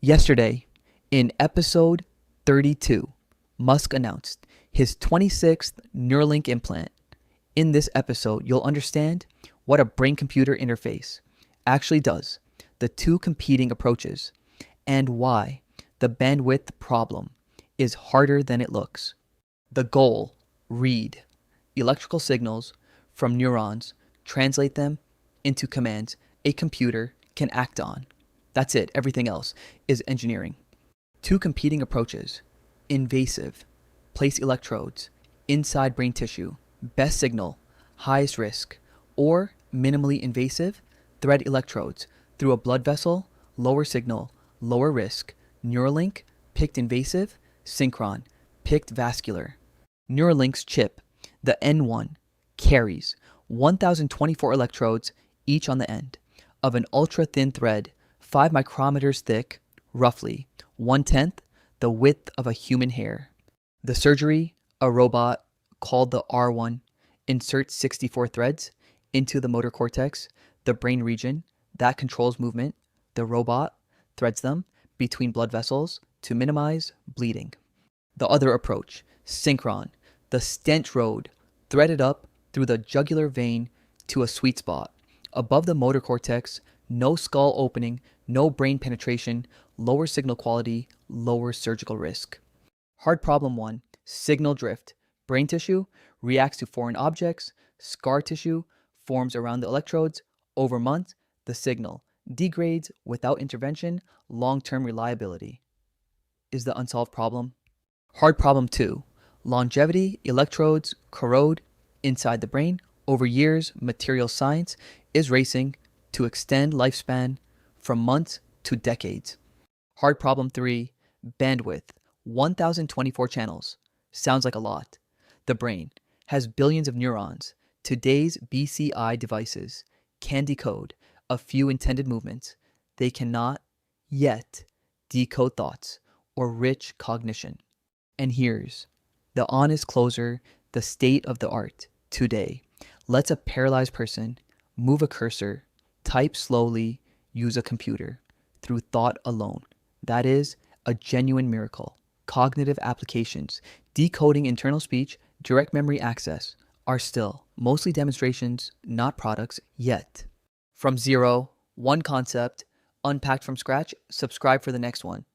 Yesterday, in episode 32, Musk announced his 26th Neuralink implant. In this episode, you'll understand what a brain-computer interface actually does, the two competing approaches, and why the bandwidth problem is harder than it looks. The goal: read electrical signals from neurons, translate them into commands a computer can act on. That's it. Everything else is engineering. Two competing approaches: invasive, place electrodes inside brain tissue, best signal, highest risk; or minimally invasive, thread electrodes through a blood vessel, lower signal, lower risk. Neuralink picked invasive, Synchron picked vascular. Neuralink's chip, the N1, carries 1024 electrodes, each on the end, of an ultra-thin thread, 5 micrometers thick, roughly 1/10 the width of a human hair. The surgery: a robot called the R1 inserts 64 threads into the motor cortex, the brain region that controls movement. The robot threads them between blood vessels to minimize bleeding. The other approach, Synchron, the stent road threaded up through the jugular vein to a sweet spot above the motor cortex, no skull opening, no brain penetration, lower signal quality, lower surgical risk. Hard problem 1, signal drift. Brain tissue reacts to foreign objects, scar tissue forms around the electrodes. Over months, the signal degrades without intervention, long-term reliability. Is the unsolved problem. Hard problem 2, longevity. Electrodes corrode inside the brain. Over years, material science is racing to extend lifespan from months to decades. Hard problem 3, bandwidth. 1024 channels. Sounds like a lot. The brain has billions of neurons. Today's BCI devices can decode a few intended movements. They cannot yet decode thoughts or rich cognition. And here's the honest closer, the state of the art today. Let's a paralyzed person move a cursor, type slowly, use a computer through thought alone. That is a genuine miracle. Cognitive applications, decoding internal speech, direct memory access are still mostly demonstrations, not products yet. From zero, one concept, unpacked from scratch. Subscribe for the next one.